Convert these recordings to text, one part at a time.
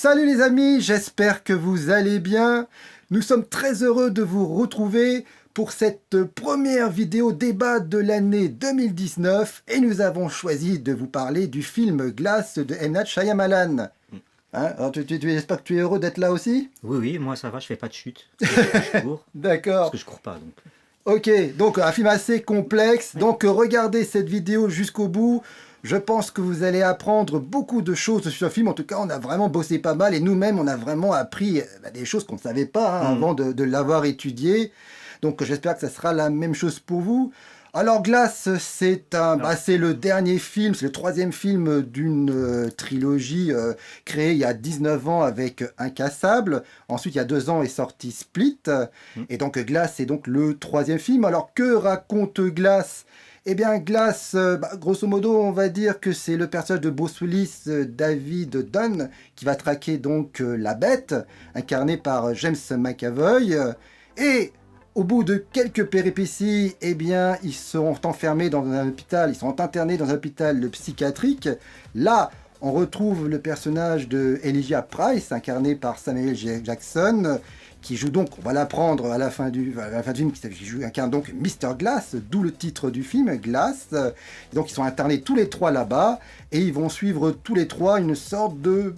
Salut les amis, j'espère que vous allez bien. Nous sommes très heureux de vous retrouver pour cette première vidéo débat de l'année 2019 et nous avons choisi de vous parler du film Glass de M. Night Shyamalan. Hein, alors j'espère que tu es heureux d'être là aussi? Oui, oui, moi ça va, je fais pas de chute. Je cours, parce D'accord. que je cours pas donc. Ok, donc un film assez complexe. Donc regardez cette vidéo jusqu'au bout. Je pense que vous allez apprendre beaucoup de choses sur ce film. En tout cas, on a vraiment bossé pas mal et nous-mêmes, on a vraiment appris des choses qu'on ne savait pas avant de l'avoir étudié. Donc j'espère que ça sera la même chose pour vous. Alors Glass, c'est le dernier film, c'est le troisième film d'une trilogie créée il y a 19 ans avec Incassable. Ensuite, il y a 2 ans est sorti Split. Et donc Glass, c'est donc le troisième film. Alors que raconte Glass? Eh bien, Glass, grosso modo, on va dire que c'est le personnage de Bruce Willis, David Dunn, qui va traquer donc la bête, incarné par James McAvoy. Et au bout de quelques péripéties, eh bien, ils sont enfermés dans un hôpital, ils sont internés dans un hôpital psychiatrique. Là, on retrouve le personnage de Elijah Price, incarné par Samuel Jackson, qui joue donc, on va l'apprendre à la fin du film, qui incarne donc Mr. Glass, d'où le titre du film, Glass. Et donc ils sont internés tous les trois là-bas, et ils vont suivre tous les trois une sorte de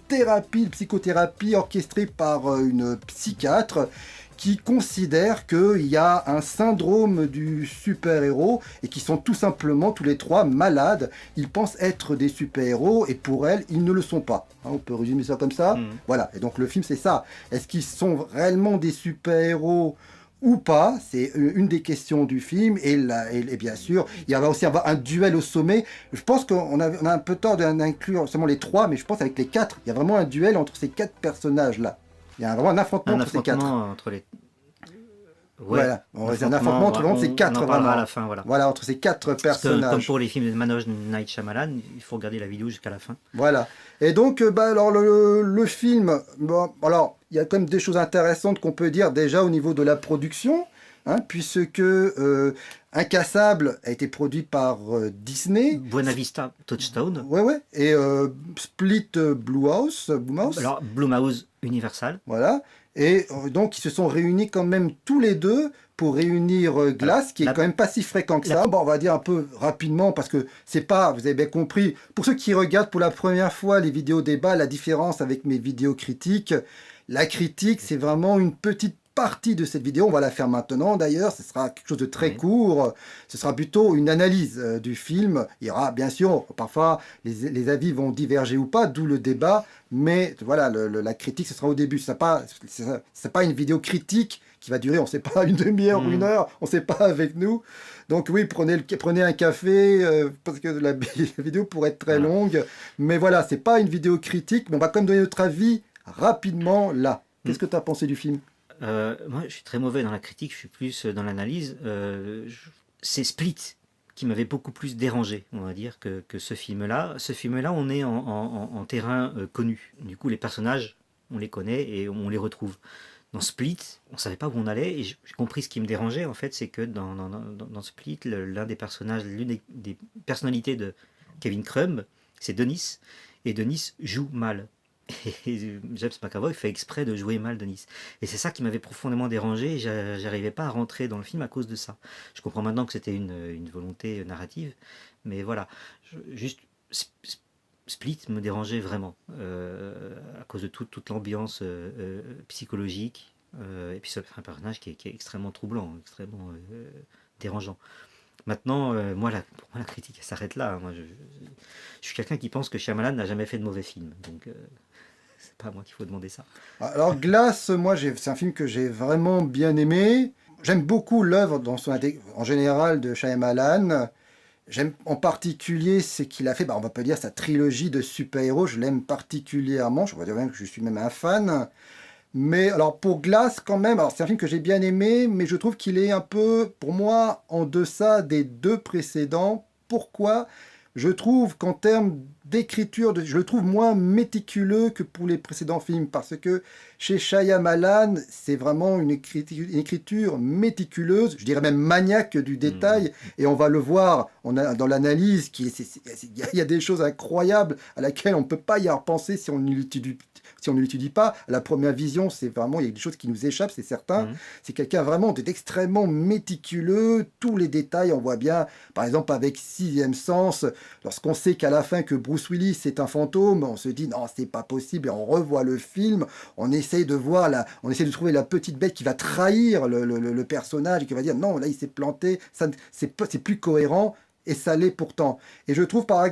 thérapie, de psychothérapie orchestrée par une psychiatre, qui considèrent qu'il y a un syndrome du super-héros et qui sont tout simplement tous les trois malades. Ils pensent être des super-héros et pour elle, ils ne le sont pas. Hein, on peut résumer ça comme ça. Voilà, et donc le film c'est ça. Est-ce qu'ils sont réellement des super-héros ou pas? C'est une des questions du film. Et bien sûr, il va aussi avoir un duel au sommet. Je pense qu'on a un peu tort d'inclure seulement les trois, mais je pense avec les quatre, il y a vraiment un duel entre ces quatre personnages-là. Il y a vraiment un affrontement entre ces quatre. Entre les... Ouais, voilà, un affrontement entre ces quatre, on en parlera à la fin, voilà. Voilà, entre ces quatre personnages. Parce que, comme pour les films de Manoj Night Shyamalan, il faut regarder la vidéo jusqu'à la fin. Voilà. Et donc, alors le film, bon, alors il y a quand même des choses intéressantes qu'on peut dire déjà au niveau de la production, hein, puisque Incassable a été produit par Disney. Buena Vista Touchstone. Ouais. Et Split Blumhouse. Alors Blumhouse Universal. Voilà. Et donc, ils se sont réunis quand même tous les deux pour réunir Glass, qui est quand même pas si fréquent que ça. Bon, on va dire un peu rapidement, parce que c'est pas, vous avez bien compris, pour ceux qui regardent pour la première fois les vidéos débat, la différence avec mes vidéos critiques, la critique, c'est vraiment une petite partie de cette vidéo. On va la faire maintenant d'ailleurs, ce sera quelque chose de très court, ce sera plutôt une analyse du film. Il y aura bien sûr, parfois les avis vont diverger ou pas, d'où le débat, mais voilà, la critique ce sera au début. C'est pas une vidéo critique qui va durer, on ne sait pas, une demi-heure ou une heure, on ne sait pas avec nous. Donc oui, prenez un café, parce que la vidéo pourrait être très longue, mais voilà, c'est pas une vidéo critique, mais on va quand même donner notre avis rapidement là. Qu'est-ce que tu as pensé du film? Moi, je suis très mauvais dans la critique, je suis plus dans l'analyse. C'est Split qui m'avait beaucoup plus dérangé, on va dire, que ce film-là. Ce film-là, on est en terrain connu. Du coup, les personnages, on les connaît et on les retrouve. Dans Split, on ne savait pas où on allait, et j'ai compris ce qui me dérangeait, en fait, c'est que dans Split, l'un des personnages, l'une des personnalités de Kevin Crumb, c'est Dennis, et Dennis joue mal. Et James McAvoy fait exprès de jouer mal Dennis. Et c'est ça qui m'avait profondément dérangé, et j'arrivais pas à rentrer dans le film à cause de ça. Je comprends maintenant que c'était une volonté narrative, mais voilà. Juste, Split me dérangeait vraiment, à cause de toute l'ambiance psychologique, et puis c'est un personnage qui est extrêmement troublant, extrêmement dérangeant. Maintenant, pour moi la critique elle s'arrête là. Moi, je suis quelqu'un qui pense que Shyamalan n'a jamais fait de mauvais film, donc c'est pas à moi qu'il faut demander ça. Alors Glass, moi c'est un film que j'ai vraiment bien aimé. J'aime beaucoup l'œuvre en général de Shyamalan. J'aime en particulier ce qu'il a fait, on va pas dire sa trilogie de super-héros, je l'aime particulièrement, je pourrais dire même que je suis même un fan. Mais alors pour Glass quand même, alors c'est un film que j'ai bien aimé, mais je trouve qu'il est un peu, pour moi, en deçà des deux précédents. Pourquoi? Je trouve qu'en termes d'écriture, je le trouve moins méticuleux que pour les précédents films, parce que chez Shyamalan, c'est vraiment une écriture méticuleuse, je dirais même maniaque du détail, et on va le voir dans l'analyse, il y a des choses incroyables à laquelle on ne peut pas y avoir pensé si on ne l'étudie pas. À la première vision, c'est vraiment, il y a des choses qui nous échappent, c'est certain. C'est quelqu'un vraiment d'extrêmement méticuleux, tous les détails, on voit bien, par exemple avec Sixième Sens, lorsqu'on sait qu'à la fin que Bruce Willis est un fantôme, on se dit non, c'est pas possible, et on revoit le film, on essaye de trouver la petite bête qui va trahir le personnage, et qui va dire non, là il s'est planté, c'est plus cohérent. Et ça l'est pourtant. Et je trouve par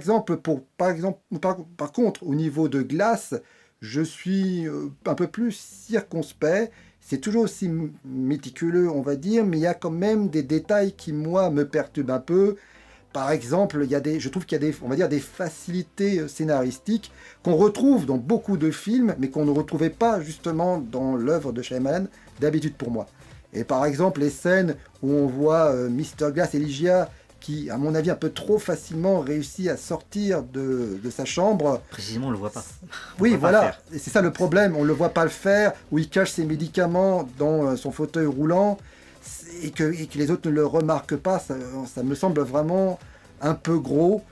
contre, au niveau de Glass, je suis un peu plus circonspect. C'est toujours aussi méticuleux, on va dire, mais il y a quand même des détails qui, moi, me perturbent un peu. Par exemple, je trouve qu'il y a on va dire, des facilités scénaristiques qu'on retrouve dans beaucoup de films, mais qu'on ne retrouvait pas justement dans l'œuvre de Shyamalan, d'habitude pour moi. Et par exemple, les scènes où on voit Mr. Glass et Ligia qui, à mon avis, un peu trop facilement réussit à sortir de sa chambre. Précisément, on le voit pas. Oui, voilà, et c'est ça le problème, on ne le voit pas le faire, où il cache ses médicaments dans son fauteuil roulant, et que les autres ne le remarquent pas, ça me semble vraiment un peu gros.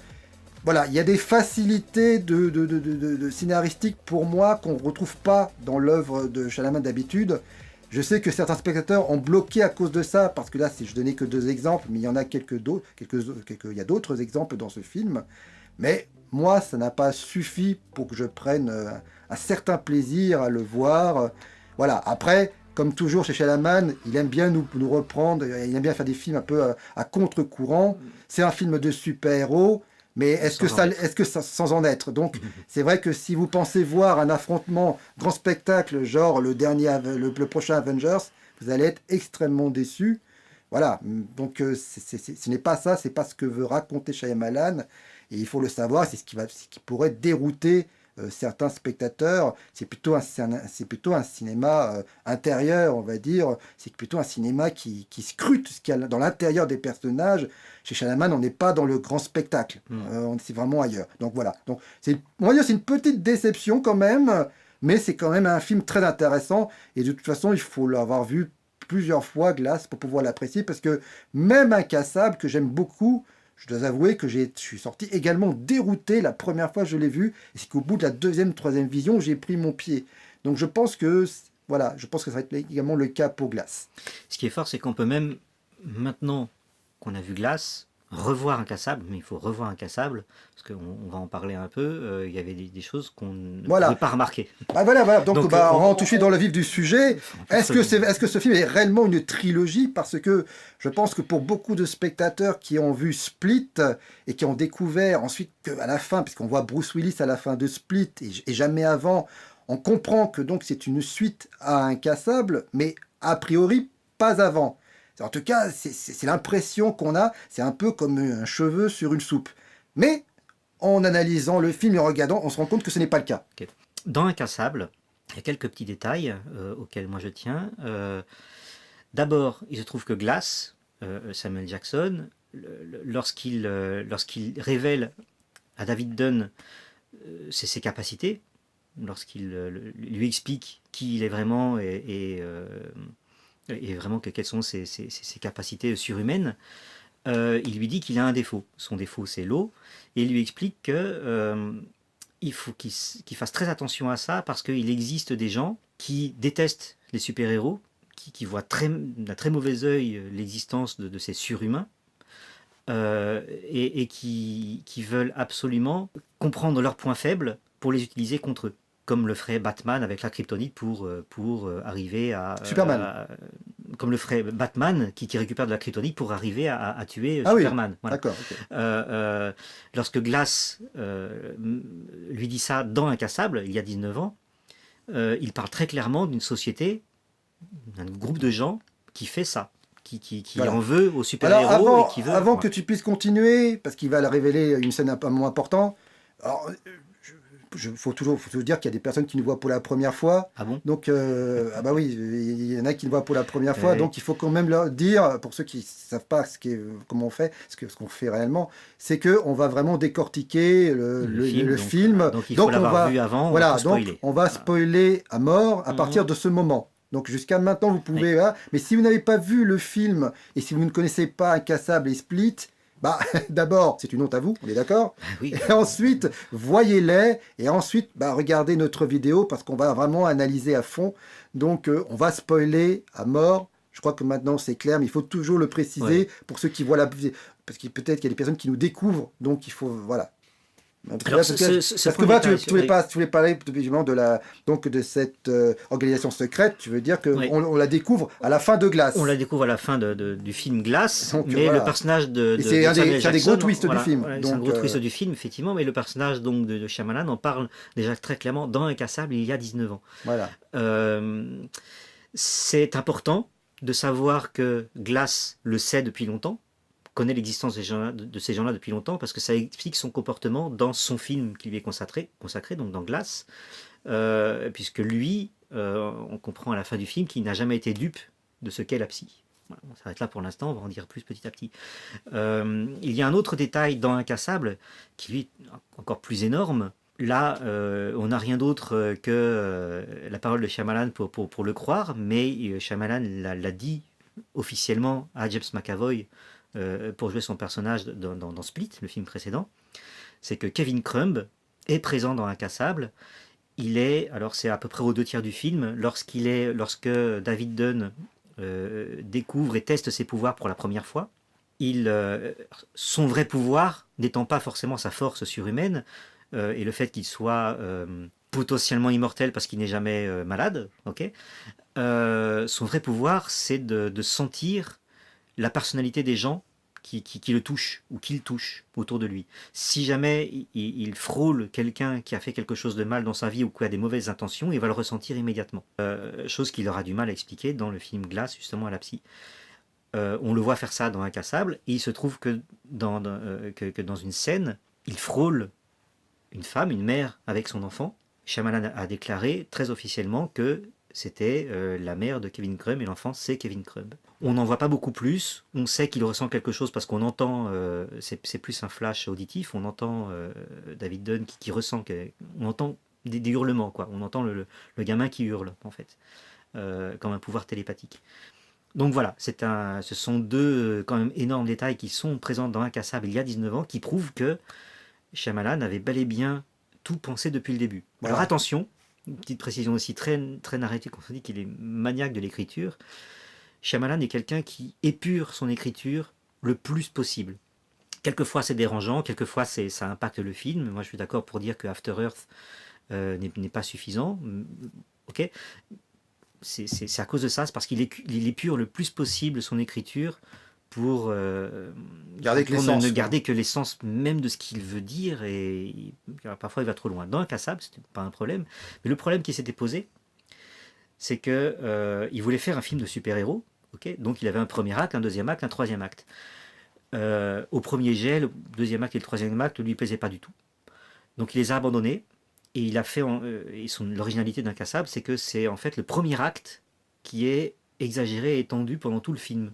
Voilà, il y a des facilités de scénaristique pour moi qu'on ne retrouve pas dans l'œuvre de Shyamalan d'habitude. Je sais que certains spectateurs ont bloqué à cause de ça, parce que là, je donnais que 2 exemples, mais il y en a il y a d'autres exemples dans ce film. Mais moi, ça n'a pas suffi pour que je prenne un certain plaisir à le voir. Voilà, après, comme toujours chez Shyamalan, il aime bien nous reprendre, il aime bien faire des films un peu à contre-courant. C'est un film de super-héros. Mais est-ce que ça sans en être? Donc, c'est vrai que si vous pensez voir un affrontement grand spectacle, genre le prochain Avengers, vous allez être extrêmement déçu. Voilà. Donc, ce n'est pas ça, c'est pas ce que veut raconter Shyamalan. Et il faut le savoir, c'est ce qui pourrait dérouter certains spectateurs. C'est plutôt un cinéma intérieur, on va dire. C'est plutôt un cinéma qui scrute ce qu'il y a dans l'intérieur des personnages. Chez Shyamalan, on n'est pas dans le grand spectacle. C'est vraiment ailleurs. Donc voilà. Donc, on va dire c'est une petite déception quand même, mais c'est quand même un film très intéressant. Et de toute façon, il faut l'avoir vu plusieurs fois, Glass, pour pouvoir l'apprécier, parce que même Incassable, que j'aime beaucoup, je dois avouer que je suis sorti également dérouté la première fois que je l'ai vu, et c'est qu'au bout de la deuxième, troisième vision, j'ai pris mon pied. Donc je pense que ça va être également le cas pour Glass. Ce qui est fort, c'est qu'on peut même, maintenant qu'on a vu Glass, revoir Incassable, mais il faut revoir Incassable, parce qu'on va en parler un peu, il y avait des choses qu'on ne pouvait pas remarquer. Voilà. Donc on va en toucher dans le vif du sujet. Est-ce que ce film est réellement une trilogie? Parce que je pense que pour beaucoup de spectateurs qui ont vu Split et qui ont découvert ensuite qu'à la fin, puisqu'on voit Bruce Willis à la fin de Split et jamais avant, on comprend que donc c'est une suite à Incassable, mais a priori pas avant. En tout cas, c'est l'impression qu'on a, c'est un peu comme un cheveu sur une soupe. Mais en analysant le film et en regardant, on se rend compte que ce n'est pas le cas. Okay. Dans Incassable, il y a quelques petits détails auxquels moi je tiens. D'abord, il se trouve que Glass, Samuel Jackson, lorsqu'il révèle à David Dunn ses capacités, lorsqu'il lui explique qui il est vraiment et vraiment quelles sont ses capacités surhumaines, il lui dit qu'il a un défaut. Son défaut, c'est l'eau. Et il lui explique qu'il faut qu'il fasse très attention à ça, parce qu'il existe des gens qui détestent les super-héros, qui voient d'un très mauvais œil l'existence de ces surhumains, et qui veulent absolument comprendre leurs points faibles pour les utiliser contre eux, comme le ferait Batman avec la kryptonite pour arriver à... Superman. Comme le ferait Batman qui récupère de la kryptonite pour arriver à tuer Superman. Oui. Voilà. D'accord. Okay. Lorsque Glass lui dit ça dans Incassable, il y a 19 ans, il parle très clairement d'une société, d'un groupe de gens qui fait ça, qui en veut aux super-héros. Avant que tu puisses continuer, parce qu'il va révéler une scène un peu moins importante, alors, faut toujours dire qu'il y a des personnes qui nous voient pour la première fois. Ah bon? Donc, ah bah oui, il y en a qui nous voient pour la première fois. Ouais. Donc, il faut quand même leur dire, pour ceux qui ne savent pas comment on fait, ce qu'on fait réellement, c'est qu'on va vraiment décortiquer le film. Donc il faut l'avoir vu avant, voilà, pour spoiler. donc on va spoiler à mort à partir de ce moment. Donc jusqu'à maintenant, vous pouvez... Hein, mais si vous n'avez pas vu le film et si vous ne connaissez pas Incassable et Split, bah, d'abord, c'est une honte à vous, on est d'accord? Oui. Et ensuite, voyez-les, et ensuite, bah, regardez notre vidéo, parce qu'on va vraiment analyser à fond. Donc, on va spoiler à mort. Je crois que maintenant, c'est clair, mais il faut toujours le préciser pour ceux qui voient la... Parce que peut-être qu'il y a des personnes qui nous découvrent, donc il faut... Voilà. Alors, parce que voilà, tu voulais parler donc de cette organisation secrète, tu veux dire qu'on la découvre à la fin de Glass. On la découvre à la fin du film Glass, donc, mais le personnage de c'est un des gros twists du film. C'est un gros twist du film, effectivement, mais le personnage donc, de Shyamalan en parle déjà très clairement dans Incassable il y a 19 ans. Voilà. C'est important de savoir que Glass le sait depuis longtemps, connaît l'existence de ces gens-là depuis longtemps, parce que ça explique son comportement dans son film qui lui est consacré donc dans Glass, puisque lui, on comprend à la fin du film qu'il n'a jamais été dupe de ce qu'est la psy. Voilà, on s'arrête là pour l'instant, on va en dire plus petit à petit. Il y a un autre détail dans Incassable, qui lui est encore plus énorme. Là, on n'a rien d'autre que la parole de Shyamalan pour le croire, mais Shyamalan l'a dit officiellement à James McAvoy, pour jouer son personnage dans Split, le film précédent, c'est que Kevin Crumb est présent dans Incassable. Il est, alors c'est à peu près aux 2/3 du film, lorsque David Dunn découvre et teste ses pouvoirs pour la première fois. Son vrai pouvoir n'étant pas forcément sa force surhumaine, et le fait qu'il soit potentiellement immortel parce qu'il n'est jamais malade, son vrai pouvoir, c'est de sentir la personnalité des gens qui le touchent ou qui le touchent autour de lui. Si jamais il frôle quelqu'un qui a fait quelque chose de mal dans sa vie ou qui a des mauvaises intentions, il va le ressentir immédiatement. Chose qu'il aura du mal à expliquer dans le film Glass, justement à la psy. On le voit faire ça dans Incassable, et il se trouve que dans une scène, il frôle une femme, une mère avec son enfant. Shyamalan a déclaré très officiellement que c'était la mère de Kevin Crumb et l'enfant c'est Kevin Crumb. On n'en voit pas beaucoup plus, on sait qu'il ressent quelque chose parce qu'on entend, c'est plus un flash auditif, on entend David Dunn qui ressent, on entend des hurlements, quoi. On entend le gamin qui hurle en fait, comme un pouvoir télépathique. Donc voilà, ce sont deux quand même énormes détails qui sont présents dans Incassable il y a 19 ans, qui prouvent que Shyamalan avait bel et bien tout pensé depuis le début. Voilà. Alors attention, une petite précision aussi très, très narrative, quand on dit qu'il est maniaque de l'écriture. Shyamalan est quelqu'un qui épure son écriture le plus possible. Quelquefois c'est dérangeant, quelquefois ça impacte le film. Moi je suis d'accord pour dire que After Earth n'est pas suffisant. Ok, c'est à cause de ça, c'est parce qu'il épure le plus possible son écriture pour ne garder que l'essence même de ce qu'il veut dire, et parfois il va trop loin. Dans Incassable, c'était pas un problème, mais le problème qui s'était posé, c'est que il voulait faire un film de super-héros, donc il avait un premier acte, un deuxième acte, un troisième acte. Au premier jet, le deuxième acte et le troisième acte ne lui plaisaient pas du tout. Donc il les a abandonnés, et il a fait, l'originalité d'Incassable, c'est que c'est en fait le premier acte qui est exagéré et étendu pendant tout le film.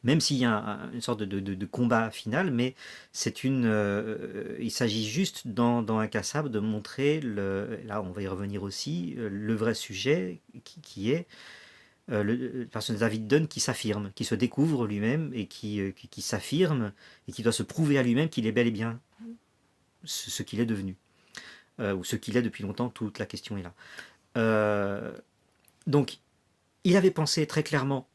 Même s'il y a une sorte de combat final, mais il s'agit juste dans Incassable de montrer, là on va y revenir aussi, le vrai sujet qui est le personnage de David Dunn qui s'affirme, qui se découvre lui-même et qui s'affirme et qui doit se prouver à lui-même qu'il est bel et bien ce qu'il est devenu, ou ce qu'il est depuis longtemps. Toute la question est là. Donc il avait pensé très clairement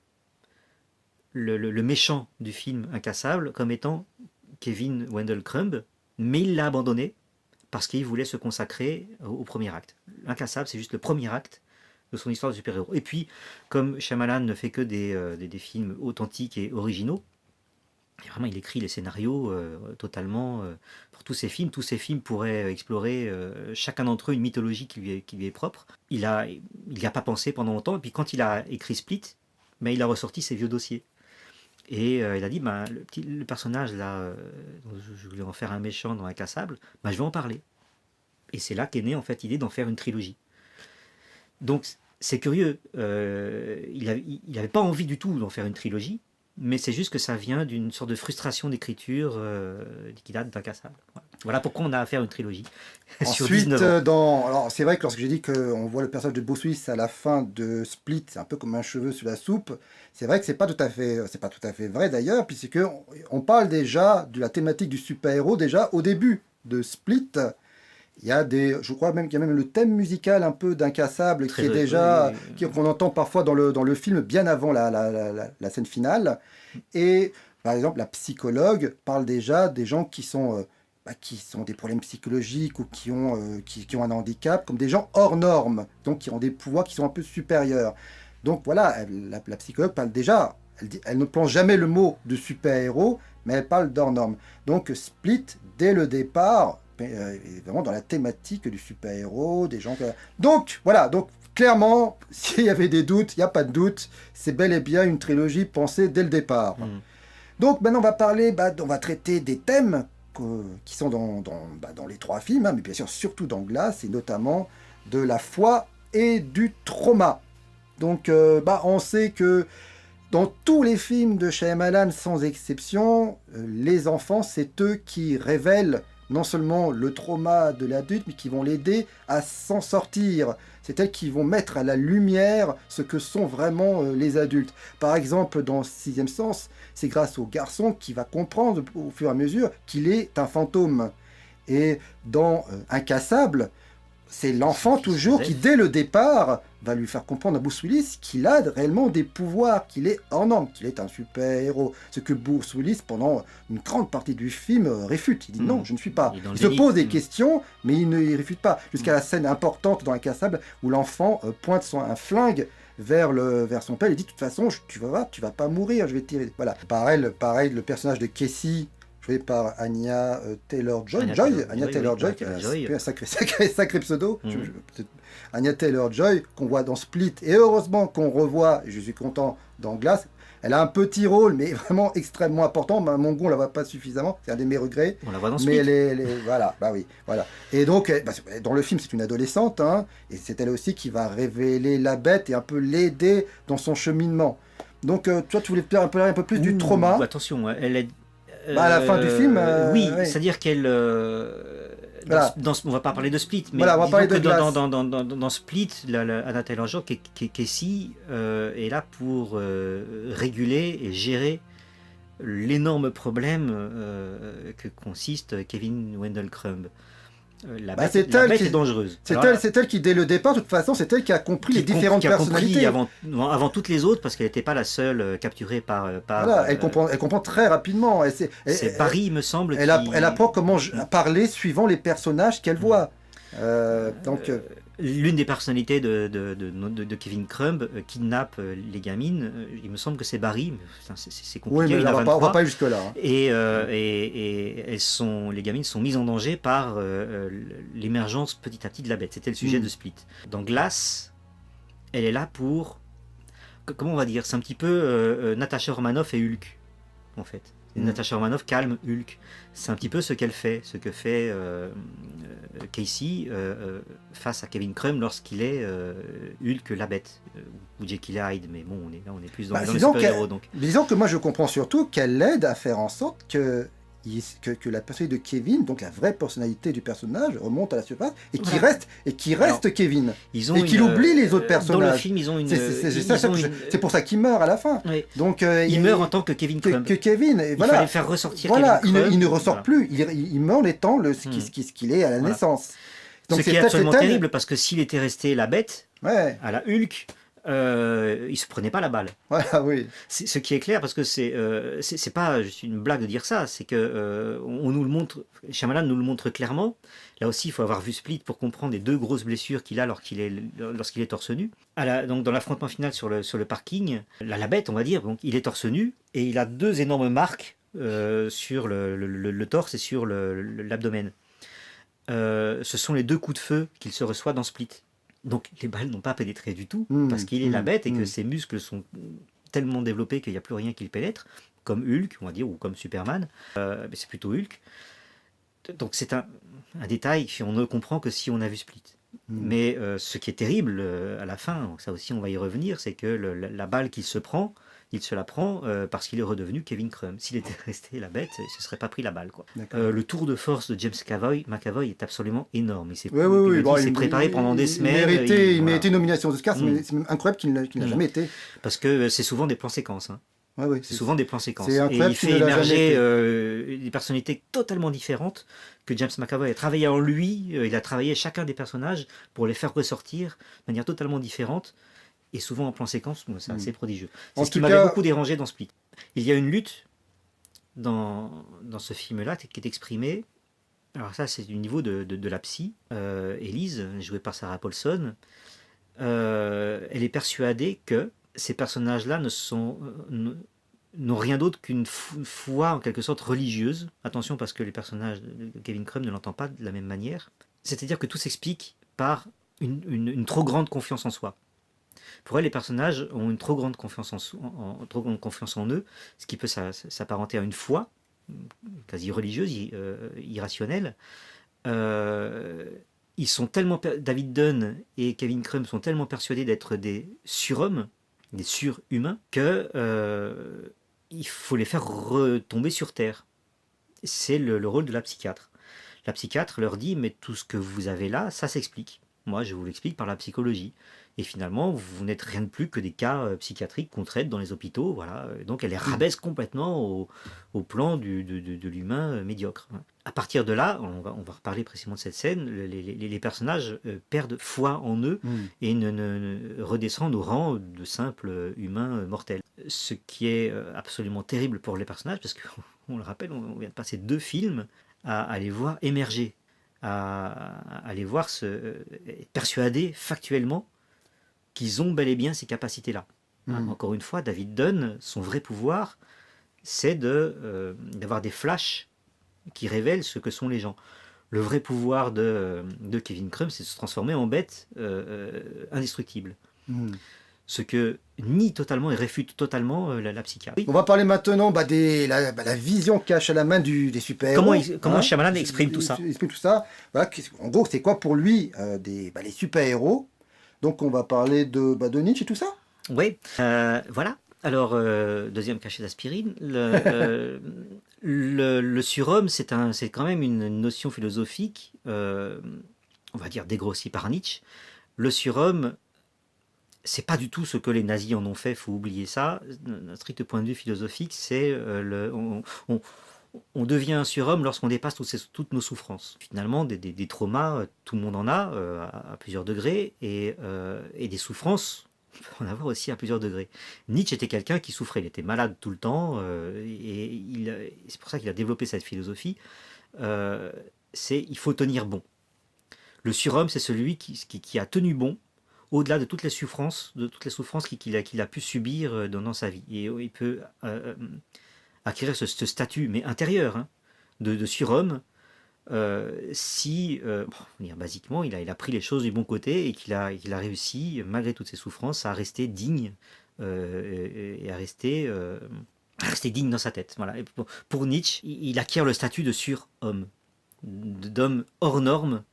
le méchant du film Incassable comme étant Kevin Wendell Crumb, mais il l'a abandonné parce qu'il voulait se consacrer au premier acte. Incassable, c'est juste le premier acte de son histoire de super-héros. Et puis, comme Shyamalan ne fait que des films authentiques et originaux, et vraiment il écrit les scénarios totalement pour tous ses films. Tous ses films pourraient explorer chacun d'entre eux une mythologie qui lui est propre. Il n'y a pas pensé pendant longtemps, et puis quand il a écrit Split, il a ressorti ses vieux dossiers. Et il a dit, le personnage là, dont je voulais en faire un méchant dans Incassable, je vais en parler. Et c'est là qu'est née en fait l'idée d'en faire une trilogie. Donc c'est curieux, il n'avait pas envie du tout d'en faire une trilogie, mais c'est juste que ça vient d'une sorte de frustration d'écriture qui date d'Incassable. Voilà pourquoi on a à faire une trilogie sur Ensuite, 19 ans. alors c'est vrai que lorsque j'ai dit qu'on voit le personnage de Bruce Willis à la fin de Split, c'est un peu comme un cheveu sur la soupe. C'est vrai que c'est pas tout à fait vrai d'ailleurs, puisque on parle déjà de la thématique du super-héros déjà au début de Split. Il y a je crois même qu'il y a même le thème musical un peu d'Incassable qui est déjà, qu'on entend parfois dans le film bien avant la scène finale. Et par exemple, la psychologue parle déjà des gens qui sont des problèmes psychologiques ou qui ont un handicap, comme des gens hors normes, donc qui ont des pouvoirs qui sont un peu supérieurs. Donc voilà, la psychologue parle déjà, elle ne plonge jamais le mot de super-héros, mais elle parle d'hors normes. Donc Split, dès le départ, est vraiment dans la thématique du super-héros, des gens... Donc voilà, donc clairement, s'il y avait des doutes, il n'y a pas de doute, c'est bel et bien une trilogie pensée dès le départ. Donc maintenant on va parler, on va traiter des thèmes qui sont dans les 3 films, hein, mais bien sûr surtout dans Glass, et notamment de la foi et du trauma. Donc on sait que dans tous les films de Shyamalan, sans exception, les enfants, c'est eux qui révèlent non seulement le trauma de l'adulte, mais qui vont l'aider à s'en sortir. C'est elles qui vont mettre à la lumière ce que sont vraiment les adultes. Par exemple, dans Sixième Sens, c'est grâce au garçon qui va comprendre au fur et à mesure qu'il est un fantôme. Et dans Incassable, c'est l'enfant toujours qui, dès le départ, va lui faire comprendre à Bruce Willis qu'il a réellement des pouvoirs, qu'il est hors norme, qu'il est un super-héros. Ce que Bruce Willis, pendant une grande partie du film, réfute. Il dit non, je ne suis pas. Il se pose des questions, mais il ne les réfute pas. Jusqu'à la scène importante dans Incassable où l'enfant pointe un flingue vers son père. Il dit de toute façon, tu vas voir, tu vas pas mourir, je vais tirer. Voilà. Pareil, le personnage de Casey, joué par Anya Taylor-Joy, qui a un sacré pseudo, Anya Taylor-Joy, qu'on voit dans Split, et heureusement qu'on revoit, et je suis content, dans Glass. Elle a un petit rôle, mais vraiment extrêmement important. Mon goût, on la voit pas suffisamment, c'est un de mes regrets. On la voit dans Split. Mais voilà, voilà. Et donc, dans le film, c'est une adolescente, hein, et c'est elle aussi qui va révéler la bête et un peu l'aider dans son cheminement. Donc, toi, tu voulais parler un peu plus du trauma. Attention, elle est... à la fin du film, oui, c'est-à-dire qu'elle... Voilà. On va pas parler de Split, mais voilà, on va parler de dans Split, Anna Taylor-Joy, Casey est là pour réguler et gérer l'énorme problème que consiste Kevin Wendell Crumb. La bête est dangereuse. C'est elle qui, dès le départ, de toute façon, c'est elle qui a compris les différentes personnalités. Avant toutes les autres, parce qu'elle n'était pas la seule capturée par... Voilà, elle comprend très rapidement. C'est Barry, il me semble. Elle apprend comment parler suivant les personnages qu'elle voit. L'une des personnalités de Kevin Crumb kidnappe les gamines. Il me semble que c'est Barry. C'est compliqué. Oui, mais on va pas jusque-là. Hein. Et les gamines sont mises en danger par l'émergence petit à petit de la bête. C'était le sujet de Split. Dans Glass, elle est là pour... Comment on va dire? C'est un petit peu Natasha Romanoff et Hulk, en fait. Natasha Romanoff calme Hulk. C'est un petit peu ce qu'elle fait, ce que fait Casey face à Kevin Crumb lorsqu'il est Hulk la bête, ou Jekyll et Hyde, mais bon, on est plus dans les super-héros. Disons que moi je comprends surtout qu'elle l'aide à faire en sorte que la personnalité de Kevin, donc la vraie personnalité du personnage, remonte à la surface et qui reste Kevin. Et qu'il oublie les autres personnages. Dans le film, ils ont une... C'est pour ça qu'il meurt à la fin. Oui. Donc, il meurt en tant que Kevin Crumb. Il fallait faire ressortir Kevin Crumb. Il ne ressort plus. Il meurt en étant ce qu'il est à la naissance. Donc, ce qui est absolument terrible, parce que s'il était resté la bête, à la Hulk... il se prenait pas la balle. Voilà, oui. Ce qui est clair, parce que c'est pas juste une blague de dire ça, c'est que on nous le montre, Shyamalan nous le montre clairement. Là aussi, il faut avoir vu Split pour comprendre les 2 grosses blessures qu'il a lorsqu'il est torse nu. Donc dans l'affrontement final sur le parking, la bête, on va dire, donc il est torse nu et il a 2 énormes marques sur le torse et sur l'abdomen. Ce sont les 2 coups de feu qu'il se reçoit dans Split. Donc les balles n'ont pas pénétré du tout, parce qu'il est la bête et que ses muscles sont tellement développés qu'il n'y a plus rien qui le pénètre, comme Hulk, on va dire, ou comme Superman, mais c'est plutôt Hulk. Donc c'est un détail qu'on ne comprend que si on a vu Split. Mais ce qui est terrible à la fin, ça aussi on va y revenir, c'est que la balle qu'il se prend, il se la prend parce qu'il est redevenu Kevin Crumb. S'il était resté la bête, il ne se serait pas pris la balle, quoi. Le tour de force de James McAvoy est absolument énorme. Il s'est préparé pendant des semaines. Il méritait une nomination aux Oscars, c'est même incroyable qu'il n'a jamais été. Parce que c'est souvent des plans séquences. Hein. Ouais, c'est souvent des plans séquences. Et il fait émerger des personnalités totalement différentes que James McAvoy a travaillé en lui. Il a travaillé chacun des personnages pour les faire ressortir de manière totalement différente. Et souvent en plan séquence, c'est assez prodigieux. C'est ce qui m'avait beaucoup dérangé dans Split. Il y a une lutte dans ce film-là qui est exprimée. Alors ça, c'est du niveau de la psy. Elise, jouée par Sarah Paulson, elle est persuadée que ces personnages-là n'ont rien d'autre qu'une foi en quelque sorte religieuse. Attention, parce que les personnages de Kevin Crumb ne l'entendent pas de la même manière. C'est-à-dire que tout s'explique par une trop grande confiance en soi. Pour elle, les personnages ont une trop grande confiance en eux, ce qui peut s'apparenter à une foi quasi religieuse, irrationnelle. Ils sont tellement, David Dunn et Kevin Crumb sont tellement persuadés d'être des surhommes, des surhumains, que il faut les faire retomber sur terre. C'est le rôle de la psychiatre. La psychiatre leur dit, mais tout ce que vous avez là, ça s'explique. Moi, je vous l'explique par la psychologie. Et finalement, vous n'êtes rien de plus que des cas psychiatriques qu'on traite dans les hôpitaux. Voilà. Donc elle les rabaisse complètement au plan de l'humain médiocre. À partir de là, on va reparler précisément de cette scène, les personnages perdent foi en eux et ne redescendent au rang de simples humains mortels. Ce qui est absolument terrible pour les personnages, parce qu'on le rappelle, on vient de passer 2 films à les voir émerger, à les voir se persuader factuellement qu'ils ont bel et bien ces capacités-là. Encore une fois, David Dunn, son vrai pouvoir, c'est d'avoir des flashs qui révèlent ce que sont les gens. Le vrai pouvoir de Kevin Crumb, c'est de se transformer en bête indestructible. Ce que nie totalement et réfute totalement la psychiatre. On va parler maintenant de la vision cache à la main des super-héros. Comment Shyamalan exprime tout ça. Exprime tout ça. Voilà, en gros, c'est quoi pour lui les super-héros? Donc on va parler de Nietzsche et tout ça. Oui, voilà. Alors, deuxième cachet d'aspirine. Le surhomme, c'est quand même une notion philosophique, on va dire dégrossie par Nietzsche. Le surhomme, c'est pas du tout ce que les nazis en ont fait, il faut oublier ça. D'un strict point de vue philosophique, c'est on devient un surhomme lorsqu'on dépasse toutes nos souffrances. Finalement, des traumas, tout le monde en a à plusieurs degrés, et des souffrances, on peut en avoir aussi à plusieurs degrés. Nietzsche était quelqu'un qui souffrait, il était malade tout le temps, et c'est pour ça qu'il a développé cette philosophie. Il faut tenir bon. Le surhomme, c'est celui qui a tenu bon, au-delà de toutes les souffrances, qu'il a pu subir dans sa vie. Et il peut acquérir ce statut, mais intérieur, de surhomme, basiquement, il a pris les choses du bon côté et qu'il a réussi, malgré toutes ses souffrances, à rester digne et à rester digne dans sa tête. Voilà. Et pour Nietzsche, il acquiert le statut de surhomme, d'homme hors norme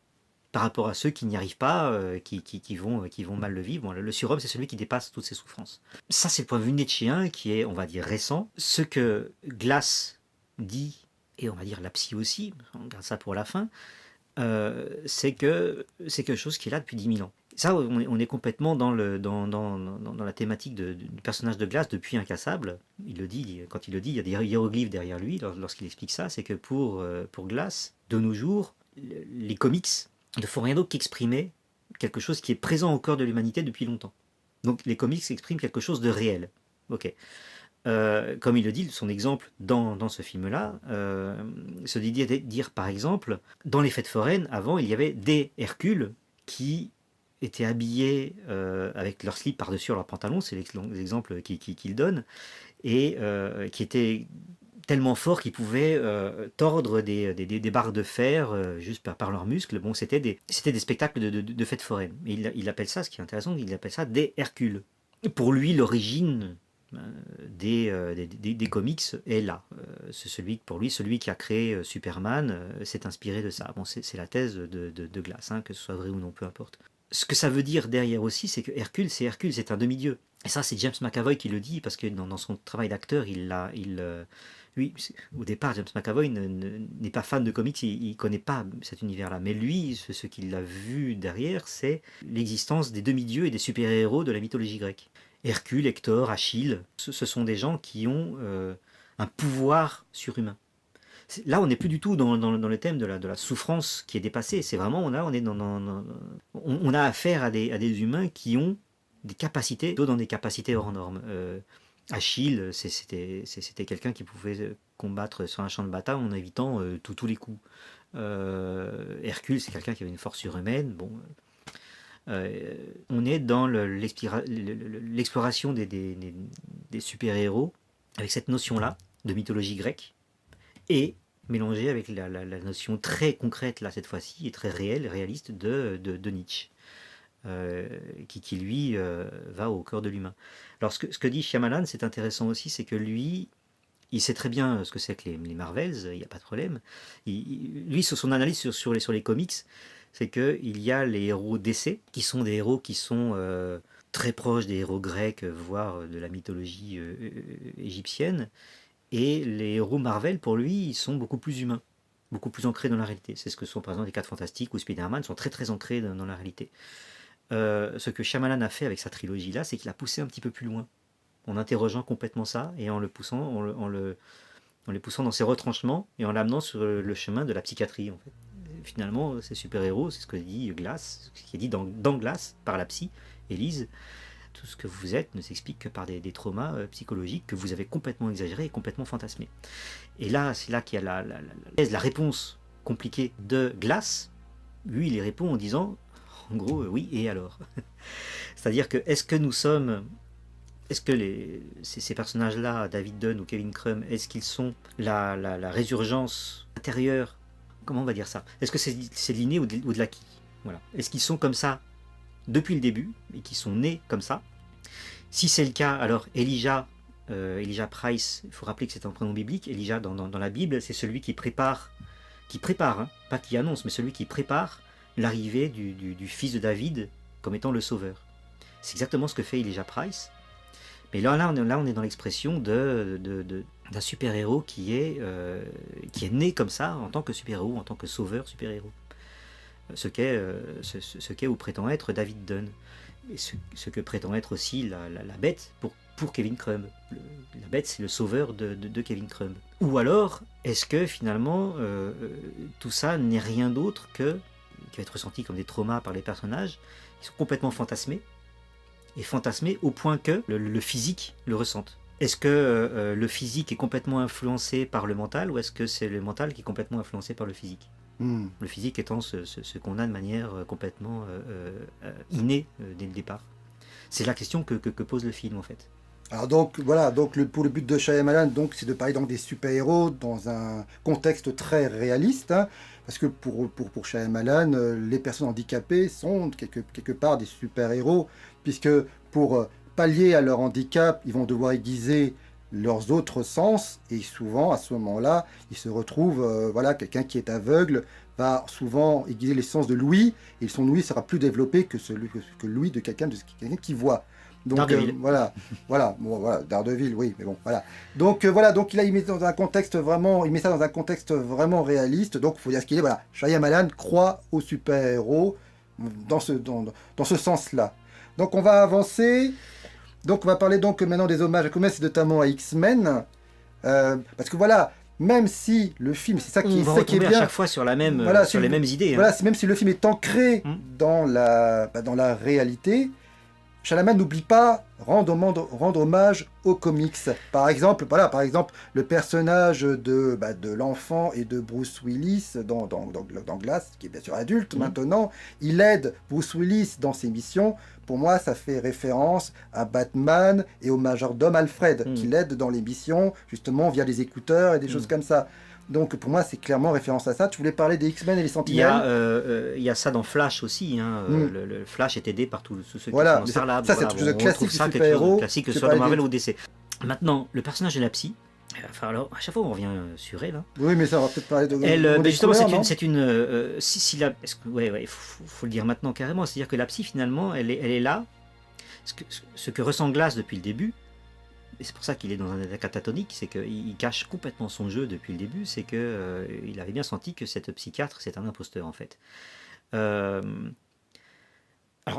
par rapport à ceux qui n'y arrivent pas, qui vont mal le vivre. Bon, le surhomme, c'est celui qui dépasse toutes ses souffrances. Ça, c'est le point de vue nietzschéen qui est, on va dire, récent. Ce que Glass dit, et on va dire la psy aussi, on garde ça pour la fin, c'est c'est quelque chose qui est là depuis 10 000 ans. Ça, on est complètement dans la thématique du personnage de Glass depuis Incassable. Quand il le dit, il y a des hiéroglyphes derrière lui lorsqu'il explique ça. C'est que pour Glass, de nos jours, les comics ne font rien d'autre qu'exprimer quelque chose qui est présent au cœur de l'humanité depuis longtemps. Donc les comics expriment quelque chose de réel. Ok. Comme il le dit, son exemple dans ce film-là, se dit dire par exemple, dans les fêtes foraines, avant, il y avait des Hercules qui étaient habillés avec leur slip par-dessus leur pantalon, c'est l'exemple qu'il donne, et qui étaient tellement forts qu'ils pouvaient tordre des barres de fer juste par leurs muscles. Bon, c'était des spectacles de fêtes foraines. Mais il appelle ça, ce qui est intéressant, il appelle ça des Hercules. Pour lui, l'origine des comics est là. C'est celui qui a créé Superman s'est inspiré de ça. Bon, c'est la thèse de Glass, hein, que ce soit vrai ou non, peu importe. Ce que ça veut dire derrière aussi, c'est que Hercule, c'est un demi-dieu. Et ça, c'est James McAvoy qui le dit, parce que dans son travail d'acteur, lui, au départ, James McAvoy n'est pas fan de comics, il ne connaît pas cet univers-là. Mais lui, ce qu'il a vu derrière, c'est l'existence des demi-dieux et des super-héros de la mythologie grecque. Hercule, Hector, Achille, ce sont des gens qui ont un pouvoir surhumain. Là, on n'est plus du tout dans le thème de la souffrance qui est dépassée. C'est vraiment, on a affaire à des humains qui ont des capacités, dans des capacités hors normes. Achille, c'était quelqu'un qui pouvait combattre sur un champ de bataille en évitant tous les coups. Hercule, c'est quelqu'un qui avait une force surhumaine. Bon, on est dans l'exploration des super-héros avec cette notion-là de mythologie grecque et mélangée avec la notion très concrète, là, cette fois-ci, et très réaliste de Nietzsche. Qui lui va au cœur de l'humain. Alors ce que dit Shyamalan, c'est intéressant aussi, c'est que lui, il sait très bien ce que c'est que les Marvels, il n'y a pas de problème. Lui, sur son analyse sur les comics, c'est qu'il y a les héros DC, qui sont des héros qui sont très proches des héros grecs, voire de la mythologie égyptienne, et les héros Marvel, pour lui, ils sont beaucoup plus humains, beaucoup plus ancrés dans la réalité. C'est ce que sont par exemple les 4 Fantastiques ou Spider-Man, sont très très ancrés dans la réalité. Ce que Shyamalan a fait avec sa trilogie-là, c'est qu'il a poussé un petit peu plus loin, en interrogeant complètement ça, et en le poussant, en les poussant dans ses retranchements, et en l'amenant sur le chemin de la psychiatrie, en fait. Finalement, ces super-héros, c'est ce que dit Glass, ce qui est dit dans Glass, par la psy, Élise, tout ce que vous êtes ne s'explique que par des traumas psychologiques que vous avez complètement exagérés et complètement fantasmés. Et là, c'est là qu'il y a la réponse compliquée de Glass. Lui, il y répond en disant... En gros, oui, et alors? C'est-à-dire que, est-ce que ces personnages-là, David Dunn ou Kevin Crumb, est-ce qu'ils sont la résurgence intérieure? Comment on va dire ça? Est-ce que c'est l'inné ou de l'acquis? Voilà. Est-ce qu'ils sont comme ça depuis le début, et qu'ils sont nés comme ça? Si c'est le cas, alors Elijah Price, il faut rappeler que c'est un prénom biblique. Elijah, dans la Bible, c'est celui qui prépare, hein, pas qui annonce, mais celui qui prépare l'arrivée du fils de David comme étant le sauveur. C'est exactement ce que fait Elijah Price. Mais là on est dans l'expression d'un super-héros qui est né comme ça, en tant que super-héros, en tant que sauveur super-héros. Ce qu'est ou prétend être David Dunn. Et ce que prétend être aussi la bête pour Kevin Crumb. La bête, c'est le sauveur de Kevin Crumb. Ou alors, est-ce que finalement, tout ça n'est rien d'autre qui va être ressenti comme des traumas par les personnages, qui sont complètement fantasmés, et fantasmés au point que le physique le ressente. Est-ce que le physique est complètement influencé par le mental, ou est-ce que c'est le mental qui est complètement influencé par le physique? Le physique étant ce qu'on a de manière complètement innée dès le départ. C'est la question que pose le film, en fait. Alors donc voilà, pour le but de Shyamalan, c'est de parler des super-héros dans un contexte très réaliste, hein, parce que pour Shyamalan, les personnes handicapées sont quelque part des super-héros, puisque pour pallier à leur handicap, ils vont devoir aiguiser leurs autres sens, et souvent à ce moment-là, ils se retrouvent, quelqu'un qui est aveugle va souvent aiguiser les sens de l'ouïe, et son ouïe sera plus développé que l'ouïe de quelqu'un qui voit. Donc Daredevil, oui, mais bon, voilà. Donc là, il met ça dans un contexte vraiment réaliste. Donc, il faut dire ce qu'il est. Voilà, Shyamalan croit aux super-héros dans ce sens-là. Donc, on va avancer. Donc, on va parler maintenant des hommages à comics, c'est notamment à X-Men, parce que voilà. Même si le film, c'est ça qui est bien, à chaque fois sur les mêmes idées. Voilà, même si le film est ancré dans la réalité, Shyamalan n'oublie pas rendre hommage aux comics. Par exemple, le personnage de l'enfant et de Bruce Willis dans Glass, qui est bien sûr adulte maintenant, il aide Bruce Willis dans ses missions. Pour moi, ça fait référence à Batman et au majordome Alfred, qui l'aide dans les missions, justement via des écouteurs et des choses comme ça. Donc pour moi, c'est clairement référence à ça. Tu voulais parler des X-Men et les Sentinelles? Il y a ça dans Flash aussi. Hein. Le Flash est aidé par tous ceux qui sont dans Starlab. Ça, c'est quelque chose de classique du super-héros. Classique que ce soit dans Marvel ou DC. Maintenant, le personnage de la psy, enfin alors à chaque fois on revient sur elle. Hein. Oui, mais ça va peut-être parler de. Elle, justement, couleurs, c'est une, si la, ouais, faut le dire maintenant carrément. C'est-à-dire que la psy finalement, elle est là. Ce que ressent Glass depuis le début, et c'est pour ça qu'il est dans un état catatonique, c'est qu'il cache complètement son jeu depuis le début. C'est que il avait bien senti que cette psychiatre, c'est un imposteur en fait. Alors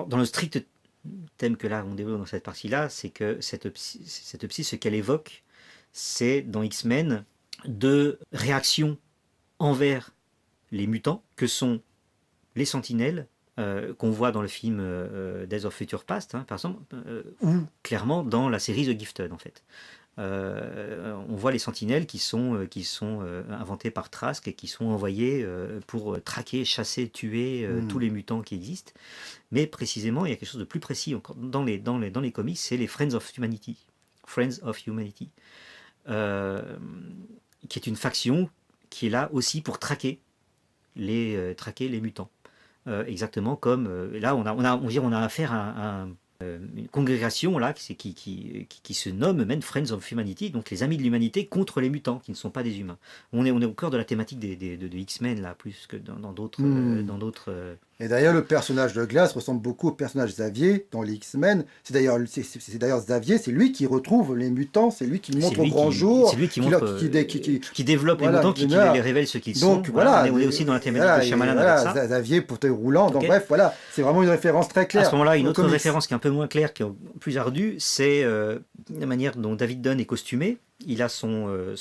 dans le strict thème que là on développe dans cette partie-là, c'est que cette psy, ce qu'elle évoque, c'est dans X-Men de réactions envers les mutants que sont les sentinelles qu'on voit dans le film Days of Future Past, hein, par exemple, ou clairement dans la série The Gifted en fait. On voit les sentinelles qui sont inventées par Trask et qui sont envoyées pour traquer, chasser, tuer tous les mutants qui existent. Mais précisément, il y a quelque chose de plus précis encore dans les comics, c'est les Friends of Humanity. Friends of Humanity. Qui est une faction qui est là aussi pour traquer les mutants. Exactement comme là, on a affaire à une congrégation là qui se nomme même Friends of Humanity, donc les amis de l'humanité contre les mutants qui ne sont pas des humains. On est au cœur de la thématique de X-Men là, plus que dans d'autres. Et d'ailleurs, le personnage de Glass ressemble beaucoup au personnage Xavier dans les X-Men. C'est d'ailleurs Xavier, c'est lui qui retrouve les mutants, c'est lui qui montre au grand jour. C'est lui qui montre, qui développe les mutants, qui les révèle ce qu'ils sont. Donc voilà, on est aussi dans la thématique de Shyamalan avec ça. Xavier, fauteuil roulant. Donc bref, voilà, c'est vraiment une référence très claire. À ce moment-là, une autre référence qui est un peu moins claire, qui est plus ardue, c'est la manière dont David Dunn est costumé. Il a son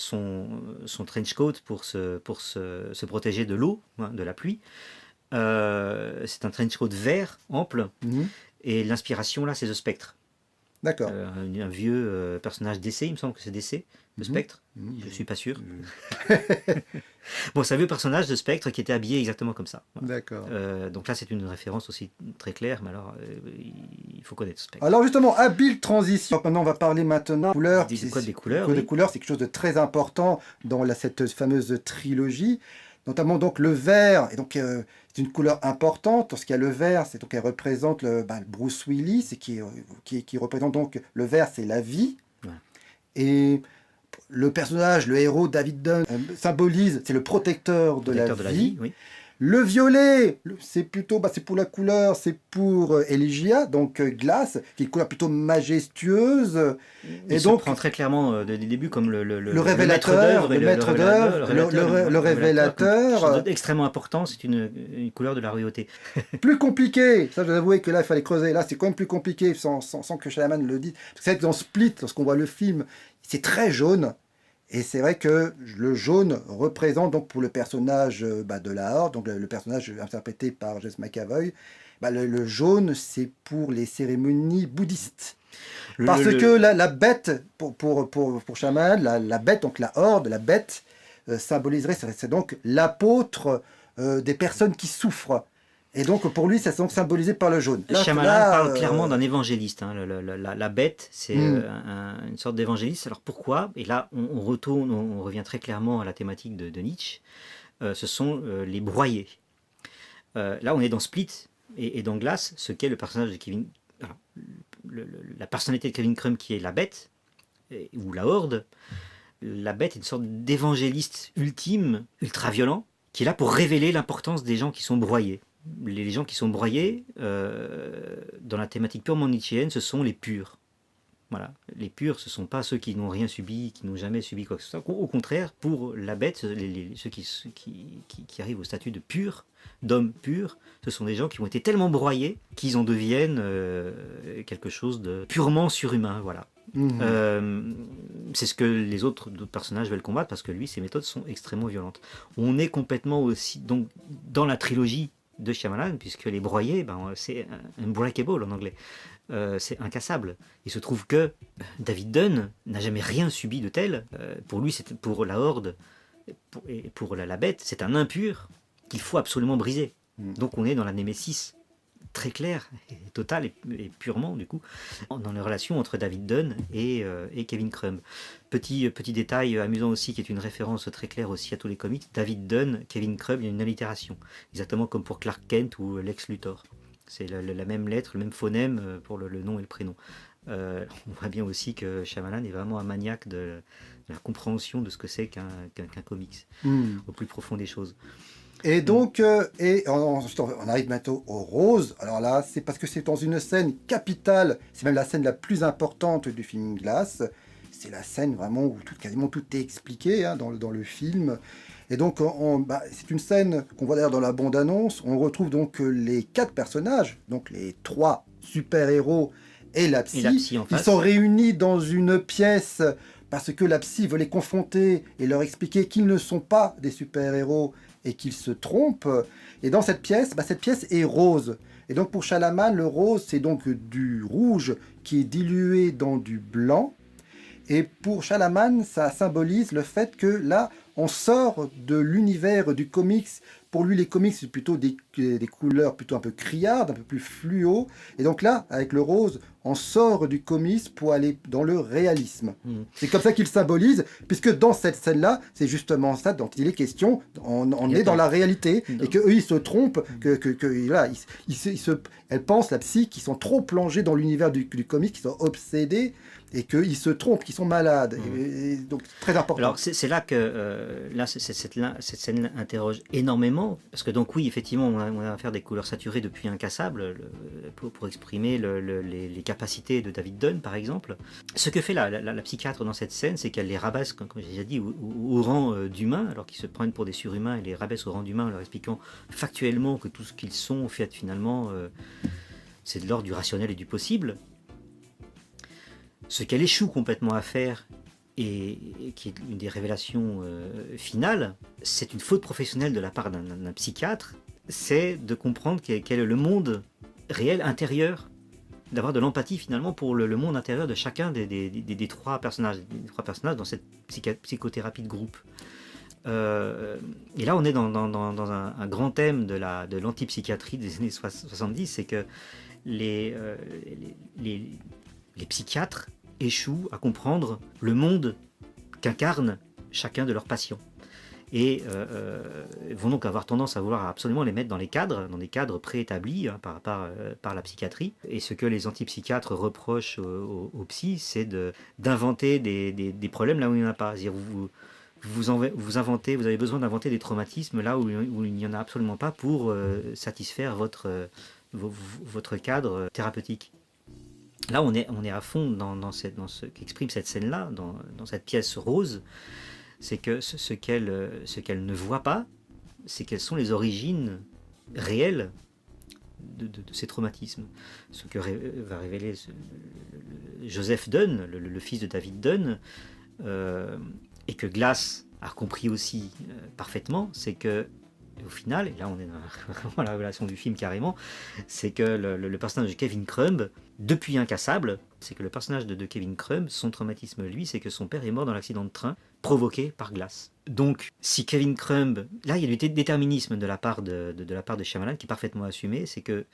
trench coat pour se protéger de l'eau, hein, de la pluie. C'est un trench coat vert, ample, et l'inspiration là c'est The Spectre. D'accord. Un vieux personnage d'essai, il me semble que c'est d'essai, The Spectre, je suis pas sûr. Bon, c'est un vieux personnage de Spectre qui était habillé exactement comme ça. Voilà. D'accord. Donc là c'est une référence aussi très claire, mais alors il faut connaître Spectre. Alors justement, habile transition. Maintenant on va parler maintenant couleurs. Des couleurs. Des couleurs, c'est quelque chose de très important dans cette fameuse trilogie. Notamment donc le vert, et donc c'est une couleur importante. Lorsqu'il y a le vert, c'est donc elle représente Bruce Willis, qui représente donc le vert, c'est la vie. Ouais. Et le personnage, le héros David Dunn symbolise, c'est le protecteur de la vie. Oui. Le violet, c'est plutôt, c'est pour la couleur, c'est pour Elijah, donc Glass, qui est une couleur plutôt majestueuse. Et donc, prend très clairement dès le début comme le révélateur, le révélateur. Extrêmement important, c'est une couleur de la royauté. Plus compliqué, ça je dois avouer que là il fallait creuser, là c'est quand même plus compliqué sans que Shyamalan le dise. C'est dans Split, lorsqu'on voit le film, c'est très jaune. Et c'est vrai que le jaune représente donc pour le personnage de la Horde, donc le personnage interprété par James McAvoy, le jaune c'est pour les cérémonies bouddhistes. Parce que la bête, pour Shyamalan, la bête, donc la Horde, la bête symboliserait, c'est donc l'apôtre des personnes qui souffrent. Et donc pour lui, c'est donc symbolisé par le jaune. Shyamalan parle clairement d'un évangéliste. Hein. La bête, c'est une sorte d'évangéliste. Alors pourquoi? Et là, on revient très clairement à la thématique de Nietzsche. Ce sont les broyés. Là, on est dans Split et dans Glass, ce qu'est le personnage de Kevin. Alors, la personnalité de Kevin Crumb qui est la bête, ou la Horde. La bête est une sorte d'évangéliste ultime, ultra violent, qui est là pour révéler l'importance des gens qui sont broyés. Les gens qui sont broyés, dans la thématique purement nietzschéenne, ce sont les purs. Voilà. Les purs, ce ne sont pas ceux qui n'ont rien subi, qui n'ont jamais subi quoi que ce soit. Au contraire, pour la bête, ceux qui arrivent au statut de pur, d'homme pur, ce sont des gens qui ont été tellement broyés qu'ils en deviennent quelque chose de purement surhumain. Voilà. C'est ce que les autres personnages veulent combattre, parce que lui, ses méthodes sont extrêmement violentes. On est complètement aussi donc, dans la trilogie de Shyamalan, puisque les broyés, c'est unbreakable en anglais. C'est incassable. Il se trouve que David Dunn n'a jamais rien subi de tel. Pour lui, pour la Horde, pour la bête, c'est un impur qu'il faut absolument briser. Donc on est dans la némésis très claire, et totale et purement, du coup, dans les relations entre David Dunn et Kevin Crumb. Petit détail amusant aussi, qui est une référence très claire aussi à tous les comics, David Dunn, Kevin Crumb, il y a une allitération, exactement comme pour Clark Kent ou Lex Luthor. C'est la même lettre, le même phonème pour le nom et le prénom. On voit bien aussi que Shyamalan est vraiment un maniaque de la compréhension de ce que c'est qu'un comics, au plus profond des choses. Et donc, ensuite, on arrive bientôt aux roses. Alors là, c'est parce que c'est dans une scène capitale, c'est même la scène la plus importante du film Glass. C'est la scène vraiment où quasiment tout est expliqué dans le film. Et donc, c'est une scène qu'on voit d'ailleurs dans la bande-annonce. On retrouve donc les 4 personnages, donc les 3 super-héros et la psy. En Ils face. sont réunis dans une pièce parce que la psy veut les confronter et leur expliquer qu'ils ne sont pas des super-héros et qu'ils se trompent. Et dans cette pièce est rose. Et donc pour Shyamalan, le rose, c'est donc du rouge qui est dilué dans du blanc. Et pour Shyamalan, ça symbolise le fait que là, on sort de l'univers du comics. Pour lui, les comics, c'est plutôt des couleurs plutôt un peu criardes, un peu plus fluo. Et donc là, avec le rose, on sort du comics pour aller dans le réalisme. C'est comme ça qu'il symbolise, puisque dans cette scène-là, c'est justement ça dont il est question. On est dans la réalité, et qu'eux, ils se trompent, voilà, elle pense, la psy, qu'ils sont trop plongés dans l'univers du comics, qu'ils sont obsédés, et qu'ils se trompent, qu'ils sont malades. Et donc, très important. Alors, c'est là que cette scène interroge énormément, parce que donc oui, effectivement, on a affaire des couleurs saturées depuis Incassable, pour exprimer les capacités de David Dunn, par exemple. Ce que fait la psychiatre dans cette scène, c'est qu'elle les rabaisse, comme j'ai déjà dit, au rang d'humains, alors qu'ils se prennent pour des surhumains, elle les rabaisse au rang d'humains, en leur expliquant factuellement que tout ce qu'ils sont, en fait, finalement, c'est de l'ordre du rationnel et du possible. Ce qu'elle échoue complètement à faire, et qui est une des révélations finales, c'est une faute professionnelle de la part d'un psychiatre, c'est de comprendre quel est le monde réel intérieur, d'avoir de l'empathie finalement pour le monde intérieur de chacun des 3 personnages, dans cette psychothérapie de groupe. Et là on est dans un grand thème de l'antipsychiatrie des années 70, c'est que les psychiatres échouent à comprendre le monde qu'incarne chacun de leurs patients. Et vont donc avoir tendance à vouloir absolument les mettre dans des cadres préétablis par la psychiatrie. Et ce que les antipsychiatres reprochent aux psys, c'est d'inventer des problèmes là où il n'y en a pas. C'est-à-dire vous avez besoin d'inventer des traumatismes là où il n'y en a absolument pas pour satisfaire votre cadre thérapeutique. Là, on est à fond dans ce qu'exprime cette scène-là, dans cette pièce rose. C'est que ce qu'elle ne voit pas, c'est quelles sont les origines réelles de ces traumatismes. Ce que va révéler Joseph Dunn, le fils de David Dunn, et que Glass a compris aussi parfaitement, c'est que au final, et là on est dans la révélation du film carrément, c'est que le personnage de Kevin Crumb, depuis Incassable, c'est que le personnage de Kevin Crumb, son traumatisme lui, c'est que son père est mort dans l'accident de train provoqué par Glass. Donc si Kevin Crumb, là il y a du déterminisme de la part de Shyamalan qui est parfaitement assumé, c'est que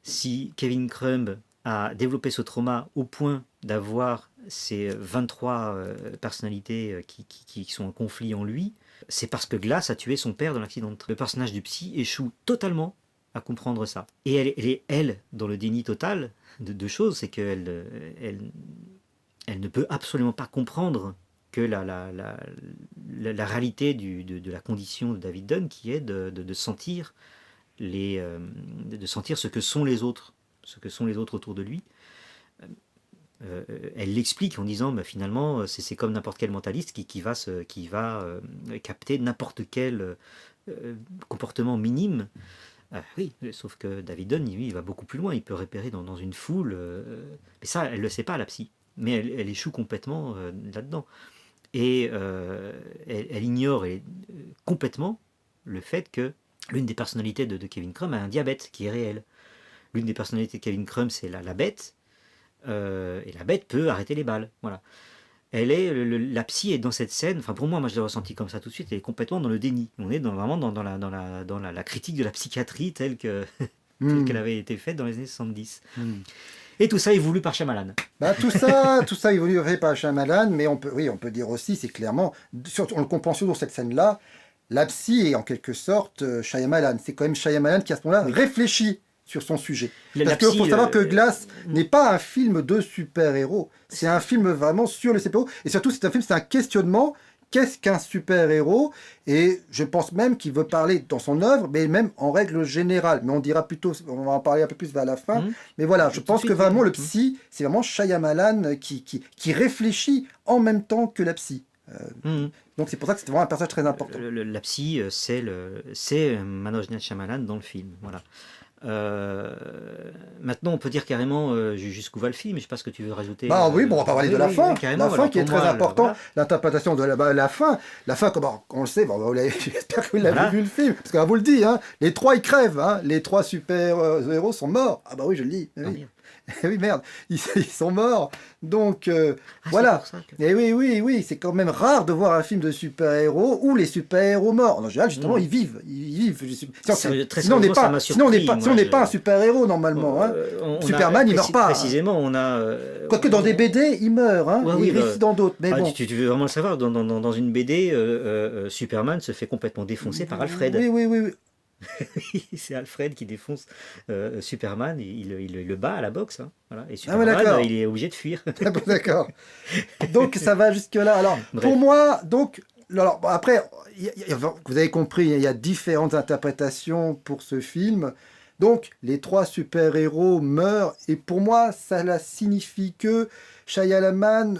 si Kevin Crumb a développé ce trauma au point d'avoir ces 23 personnalités qui sont en conflit en lui, c'est parce que Glass a tué son père dans l'accident de train. Le personnage du psy échoue totalement à comprendre ça. Et elle est dans le déni total de deux choses, c'est qu'elle elle ne peut absolument pas comprendre que la réalité de la condition de David Dunn, qui est de sentir de sentir ce que sont les autres autour de lui. Elle l'explique en disant finalement c'est comme n'importe quel mentaliste qui va capter n'importe quel comportement minime. Oui, sauf que David Dunn, lui, il va beaucoup plus loin, il peut repérer dans une foule, mais ça elle ne le sait pas, la psy, mais elle échoue complètement là-dedans. Et elle ignore complètement le fait que l'une des personnalités de Kevin Crumb a un diabète qui est réel. L'une des personnalités de Kevin Crumb, c'est la bête, et la bête peut arrêter les balles. Voilà. La psy est dans cette scène, enfin pour moi je l'ai ressenti comme ça tout de suite, elle est complètement dans le déni. On est vraiment dans la critique de la psychiatrie telle qu'elle avait été faite dans les années 70. Et tout ça est voulu par Shyamalan. Tout ça est voulu par Shyamalan, mais on peut dire aussi, c'est clairement, on le comprend surtout dans cette scène-là, la psy est en quelque sorte Shyamalan. C'est quand même Shyamalan qui à ce moment-là réfléchit sur son sujet. La Parce qu'il psy, faut savoir que Glass n'est pas un film de super-héros. C'est un film vraiment sur les super-héros. Et surtout, c'est un questionnement. Qu'est-ce qu'un super-héros? Et je pense même qu'il veut parler dans son œuvre, mais même en règle générale. Mais on dira plutôt, on va en parler un peu plus vers la fin. Mais voilà, je pense que vraiment le psy, c'est vraiment Shyamalan qui réfléchit en même temps que la psy. Donc c'est pour ça que c'est vraiment un personnage très important. La psy, c'est Manoj Shyamalan dans le film. Voilà. Maintenant, on peut dire carrément jusqu'où va le film. Je sais pas ce que tu veux rajouter. Bah oui, bon, on va pas parler de la fin. La fin qui est très importante. Voilà. L'interprétation de la fin. La fin, comme on le sait, j'espère que vous l'avez vu le film. Parce qu'on vous le dit, hein, les trois ils crèvent. Hein, les trois super-héros sont morts. Ah bah oui, je le dis. Oui. Oui, merde, ils sont morts. Donc, voilà. Et oui, c'est quand même rare de voir un film de super-héros où les super-héros morts. En général, justement, ils vivent. Sinon, on n'est pas un super-héros, normalement. Superman, il meurt pas. Précisément, on a... Quoique dans des BD, il meurt. Hein, il risque dans d'autres. Mais bon. Tu veux vraiment le savoir, dans une BD, Superman se fait complètement défoncer par Alfred. Oui. C'est Alfred qui défonce Superman, il le bat à la boxe, hein, voilà. Et Superman, il est obligé de fuir. D'accord. Donc ça va jusque là. Alors pour moi, donc après, vous avez compris, il y a différentes interprétations pour ce film. Donc les trois super-héros meurent et pour moi, ça signifie que Shyamalan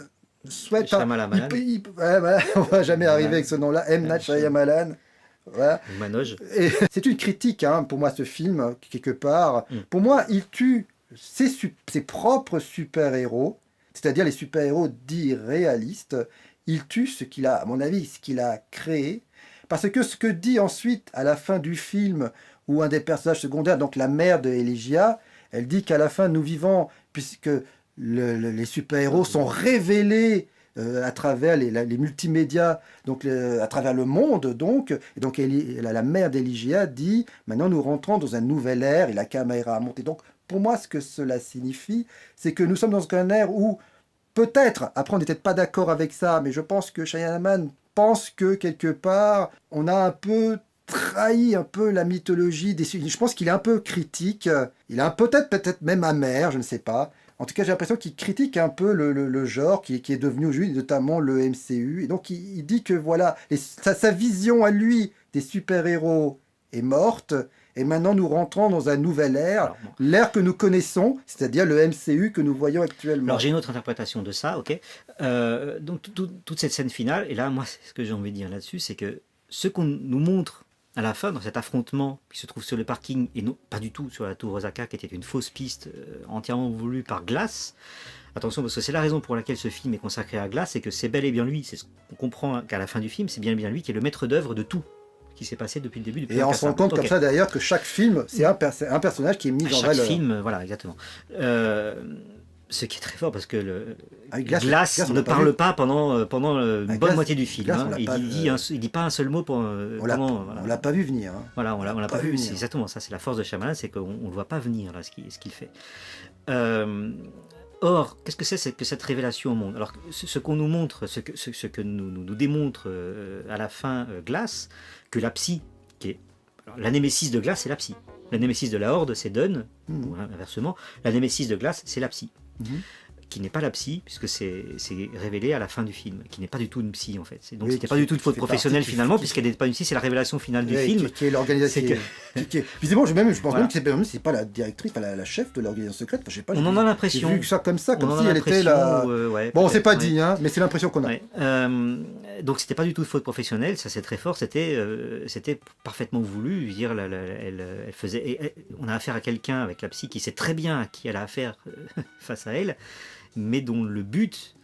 souhaite. On va jamais arriver avec ce nom-là. M. Night Shyamalan. Voilà. C'est une critique pour moi ce film quelque part. Pour moi il tue ses propres super-héros, c'est-à-dire les super-héros dits réalistes. Il tue ce qu'il a, à mon avis, ce qu'il a créé, parce que ce que dit ensuite à la fin du film, où un des personnages secondaires, donc la mère de Elijah, elle dit qu'à la fin nous vivons, puisque les super-héros sont révélés à travers les multimédias, donc à travers le monde, donc la mère d'Elijah dit maintenant nous rentrons dans un nouvel ère et la caméra a monté. Donc pour moi ce que cela signifie, c'est que nous sommes dans un ère où peut-être, après on n'était pas d'accord avec ça, mais je pense que Shyamalan pense que quelque part on a un peu trahi un peu la mythologie je pense qu'il est un peu critique, il est peut-être même amer, je ne sais pas. En tout cas, j'ai l'impression qu'il critique un peu le genre qui est devenu aujourd'hui, notamment le MCU. Et donc, il dit que voilà, sa vision à lui des super-héros est morte. Et maintenant, nous rentrons dans un nouvel ère, l'ère que nous connaissons, c'est-à-dire le MCU que nous voyons actuellement. Alors, j'ai une autre interprétation de ça, ok. Donc, toute cette scène finale, et là, moi, ce que j'ai envie de dire là-dessus, c'est que ce qu'on nous montre à la fin, dans cet affrontement qui se trouve sur le parking, et non pas du tout sur la tour Osaka, qui était une fausse piste entièrement voulue par Glass. Attention, parce que c'est la raison pour laquelle ce film est consacré à Glass, c'est que c'est bel et bien lui, c'est ce qu'on comprend qu'à la fin du film, c'est bien lui qui est le maître d'œuvre de tout qui s'est passé depuis le début. Et on se rend compte comme ça d'ailleurs que chaque film, c'est un personnage qui est mis en valeur. Chaque film, voilà, exactement. Ce qui est très fort parce que Glass ne parle pas pendant une bonne moitié du film. Il dit pas un seul mot pendant. On l'a pas vu venir. Hein. Voilà, on l'a pas vu. C'est exactement ça. C'est la force de Shyamalan, c'est qu'on ne le voit pas venir là, ce qu'il fait. Or, qu'est-ce que c'est que cette révélation au monde? Alors, ce qu'on nous montre, ce que nous démontre à la fin Glass, que la psy, qui est la némésis de Glass, c'est la psy. La némésis de la Horde, c'est Dunn, ou inversement. La némésis de Glass, c'est la psy. Qui n'est pas la psy, puisque c'est révélé à la fin du film, qui n'est pas du tout une psy en fait. Donc c'était pas du tout une faute professionnelle finalement, puisqu'elle n'est pas une psy, c'est la révélation finale du film. Qui est l'organisation. Visiblement, je pense même que c'est pas la directrice, la chef de l'organisation secrète. Je sais pas. On en a l'impression. J'ai vu ça comme si elle était la. Bon, on s'est pas dit, hein, mais c'est l'impression qu'on a. Donc c'était pas du tout de faute professionnelle, ça c'est très fort. C'était parfaitement voulu. Je veux dire, elle faisait. On a affaire à quelqu'un avec la psy qui sait très bien à qui elle a affaire face à elle, mais dont le but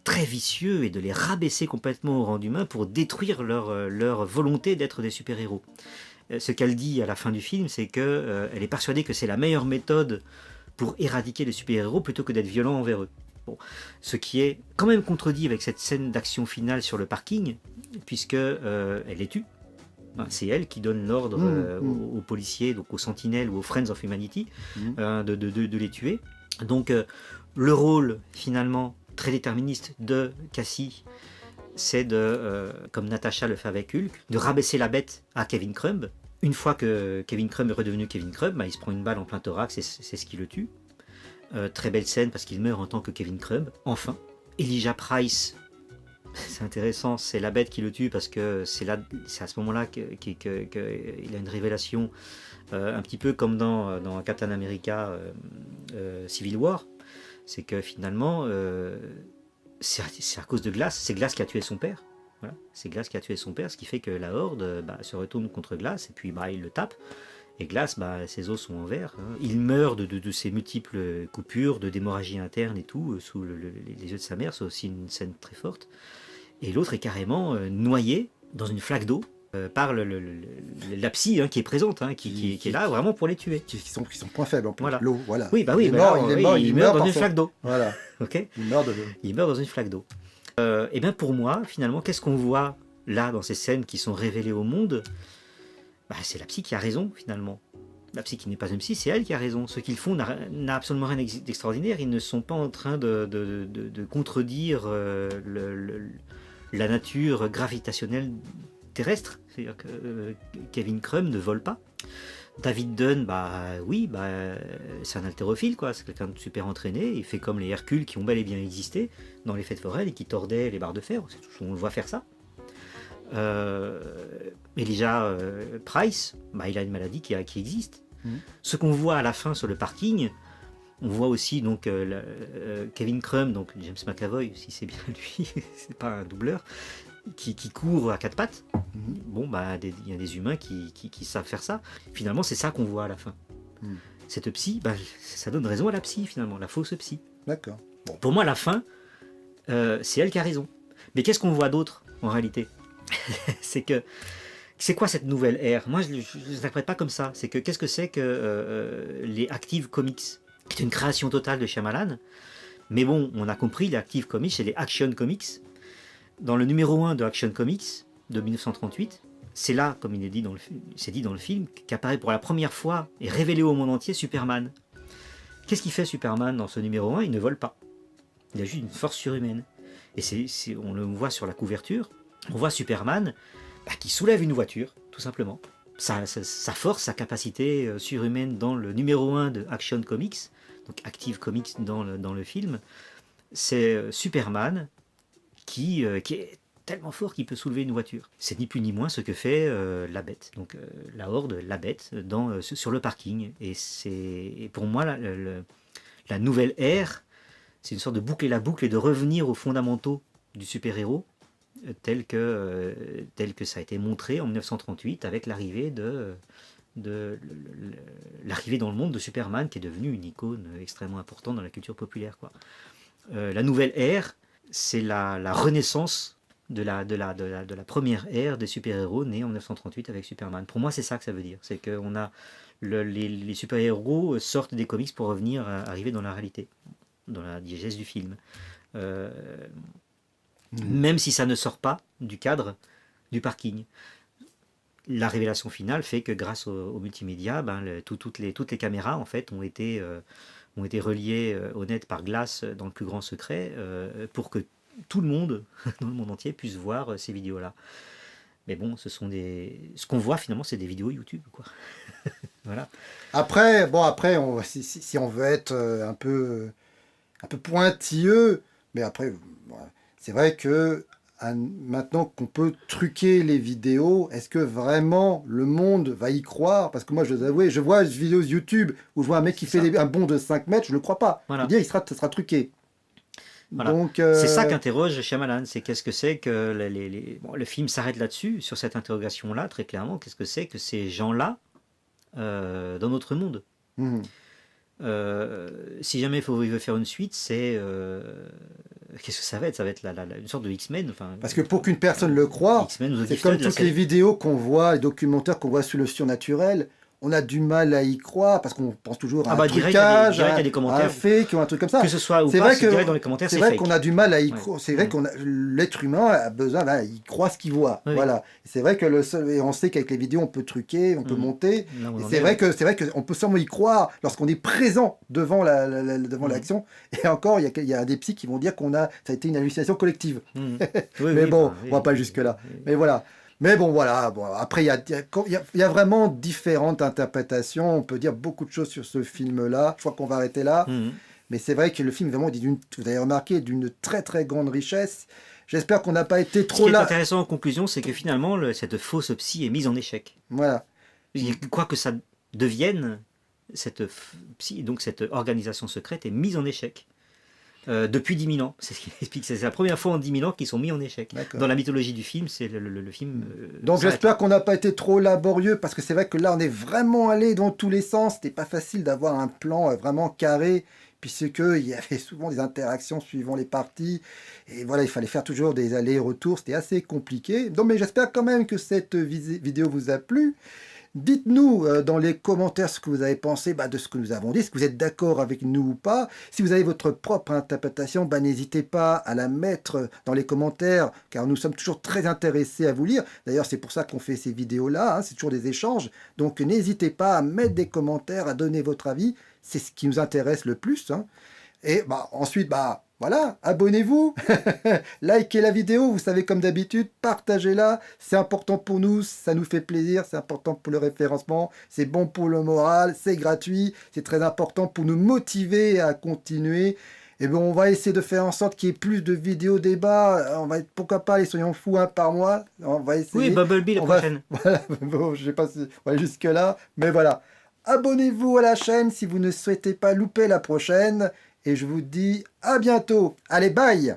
très vicieux est de les rabaisser complètement au rang humain pour détruire leur volonté d'être des super-héros. Ce qu'elle dit à la fin du film, c'est qu'elle est persuadée que c'est la meilleure méthode pour éradiquer les super-héros plutôt que d'être violent envers eux. Bon, ce qui est quand même contredit avec cette scène d'action finale sur le parking, puisque elle les tue. C'est elle qui donne l'ordre aux policiers, donc aux sentinelles ou aux Friends of Humanity, de les tuer. Donc le rôle finalement très déterministe de Cassie, c'est comme Natasha le fait avec Hulk, de rabaisser la bête à Kevin Crumb, Une fois que Kevin Crumb est redevenu Kevin Crumb, bah, il se prend une balle en plein thorax et c'est ce qui le tue. Très belle scène parce qu'il meurt en tant que Kevin Crumb, enfin. Elijah Price, c'est intéressant, c'est la bête qui le tue parce que c'est à ce moment-là qu'il a une révélation, un petit peu comme dans Captain America Civil War. C'est que finalement, c'est à cause de Glass, c'est Glass qui a tué son père. Voilà. C'est Glass qui a tué son père, ce qui fait que la Horde se retourne contre Glass et puis il le tape. Et Glass, ses os sont en verre. Hein. Il meurt de ses multiples coupures, d'hémorragie interne et tout, sous les yeux de sa mère. C'est aussi une scène très forte. Et l'autre est carrément noyé dans une flaque d'eau par la psy qui est présente, qui est là vraiment pour les tuer. Qui sont point faible en plus. Voilà. L'eau, voilà. Oui, il meurt dans une flaque d'eau. Voilà. Okay. Il meurt dans une flaque d'eau. Et bien pour moi, finalement, qu'est-ce qu'on voit là dans ces scènes qui sont révélées au monde? C'est la psy qui a raison finalement. La psy qui n'est pas une psy, c'est elle qui a raison. Ce qu'ils font n'a absolument rien d'extraordinaire. Ils ne sont pas en train de contredire la nature gravitationnelle terrestre. C'est-à-dire que Kevin Crumb ne vole pas. David Dunn, c'est un haltérophile, quoi. C'est quelqu'un de super entraîné. Il fait comme les Hercules qui ont bel et bien existé dans les fêtes foraines et qui tordaient les barres de fer. On le voit faire ça. Elijah Price, il a une maladie qui existe. Ce qu'on voit à la fin sur le parking, on voit aussi donc Kevin Crumb, donc James McAvoy, si c'est bien lui, c'est pas un doubleur, qui court à quatre pattes. Bon, il y a des humains qui savent faire ça. Finalement, c'est ça qu'on voit à la fin. Cette psy, ça donne raison à la psy finalement, la fausse psy. D'accord. Bon. Pour moi, la fin, c'est elle qui a raison. Mais qu'est-ce qu'on voit d'autre en réalité? C'est quoi cette nouvelle ère? Moi, je ne l'interprète pas comme ça. Qu'est-ce que c'est que les Active Comics? C'est une création totale de Shyamalan. Mais bon, on a compris, les Active Comics, c'est les Action Comics. Dans le numéro 1 de Action Comics, de 1938, c'est là, comme il est dit dans le film, qu'apparaît pour la première fois et révélé au monde entier Superman. Qu'est-ce qu'il fait Superman dans ce numéro 1? Il ne vole pas. Il a juste une force surhumaine. Et on le voit sur la couverture. On voit Superman qui soulève une voiture, tout simplement. Sa force, sa capacité surhumaine dans le numéro 1 de Action Comics, donc Active Comics dans le film, c'est Superman qui est tellement fort qu'il peut soulever une voiture. C'est ni plus ni moins ce que fait la Bête, donc la Horde, la Bête, sur le parking. Et pour moi, la nouvelle ère, c'est une sorte de boucler la boucle et de revenir aux fondamentaux du super-héros, tel que ça a été montré en 1938 avec l'arrivée l'arrivée dans le monde de Superman, qui est devenu une icône extrêmement importante dans la culture populaire, quoi. La nouvelle ère, c'est la renaissance de la première ère des super-héros née en 1938 avec Superman. Pour moi, c'est ça que ça veut dire. C'est qu'on a les super-héros sortent des comics pour revenir arriver dans la réalité, dans la diégèse du film. Même si ça ne sort pas du cadre du parking. La révélation finale fait que grâce au multimédia, toutes les caméras en fait ont été reliées au net par Glass dans le plus grand secret pour que tout le monde, dans le monde entier, puisse voir ces vidéos-là. Mais bon, ce qu'on voit finalement, c'est des vidéos YouTube, quoi. Voilà. Après, si on veut être un peu pointilleux, mais après, c'est vrai que maintenant qu'on peut truquer les vidéos, est-ce que vraiment le monde va y croire? Parce que moi, je dois avouer, je vois une vidéo YouTube où je vois un mec qui fait un bond de 5 mètres, je ne le crois pas. Voilà. Je veux dire, ça sera truqué. Voilà. Donc, c'est ça qu'interroge Shyamalan, c'est qu'est-ce que c'est que le film s'arrête là-dessus, sur cette interrogation-là, très clairement, qu'est-ce que c'est que ces gens-là dans notre monde? Si jamais il veut faire une suite, c'est qu'est-ce que ça va être? Ça va être une sorte de X-Men. Parce que pour qu'une personne le croie, c'est comme toutes les vidéos qu'on voit, les documentaires qu'on voit sur le surnaturel, on a du mal à y croire parce qu'on pense toujours à un trucage, à un fake ou un truc comme ça. Que ce soit ou pas, c'est direct dans les commentaires, c'est vrai qu'on a du mal à y croire. C'est vrai qu'on l'être humain a besoin, il croit ce qu'il voit. Oui. Voilà. C'est vrai que et on sait qu'avec les vidéos, on peut truquer, on peut monter. Et c'est vrai qu'on peut sûrement y croire lorsqu'on est présent devant l'action. Et encore, il y a des psys qui vont dire ça a été une hallucination collective. Mais bon, on va pas jusque là. Mais voilà. Mais bon, voilà. Bon, après, il y a vraiment différentes interprétations. On peut dire beaucoup de choses sur ce film-là. Je crois qu'on va arrêter là. Mhm. Mais c'est vrai que le film, vraiment, vous avez remarqué, d'une très très grande richesse. J'espère qu'on n'a pas été Ce qui trop est là. intéressant en conclusion, c'est que finalement, cette fausse psy est mise en échec. Voilà. Quoi que ça devienne, cette psy, donc cette organisation secrète est mise en échec. Depuis 10 000 ans. C'est ce qui explique. C'est la première fois en 10 000 ans qu'ils sont mis en échec. D'accord. Dans la mythologie du film, c'est le film. Donc j'espère qu'on n'a pas été trop laborieux parce que c'est vrai que là on est vraiment allé dans tous les sens. C'était pas facile d'avoir un plan vraiment carré puisque il y avait souvent des interactions suivant les parties et voilà il fallait faire toujours des allers-retours. C'était assez compliqué. Donc mais j'espère quand même que cette vidéo vous a plu. Dites-nous dans les commentaires ce que vous avez pensé de ce que nous avons dit, est-ce que vous êtes d'accord avec nous ou pas. Si vous avez votre propre interprétation, n'hésitez pas à la mettre dans les commentaires, car nous sommes toujours très intéressés à vous lire. D'ailleurs, c'est pour ça qu'on fait ces vidéos-là, hein, c'est toujours des échanges. Donc n'hésitez pas à mettre des commentaires, à donner votre avis, c'est ce qui nous intéresse le plus. Hein. Et ensuite, voilà, abonnez-vous, likez la vidéo, vous savez comme d'habitude, partagez-la, c'est important pour nous, ça nous fait plaisir, c'est important pour le référencement, c'est bon pour le moral, c'est gratuit, c'est très important pour nous motiver à continuer. Et bon, on va essayer de faire en sorte qu'il y ait plus de vidéos débats, on va être, pourquoi pas, les soyons fous un par mois, on va essayer. Oui, Bumblebee la prochaine. Voilà, bon, je sais pas si on va aller jusque là, mais voilà. Abonnez-vous à la chaîne si vous ne souhaitez pas louper la prochaine. Et je vous dis à bientôt. Allez, bye!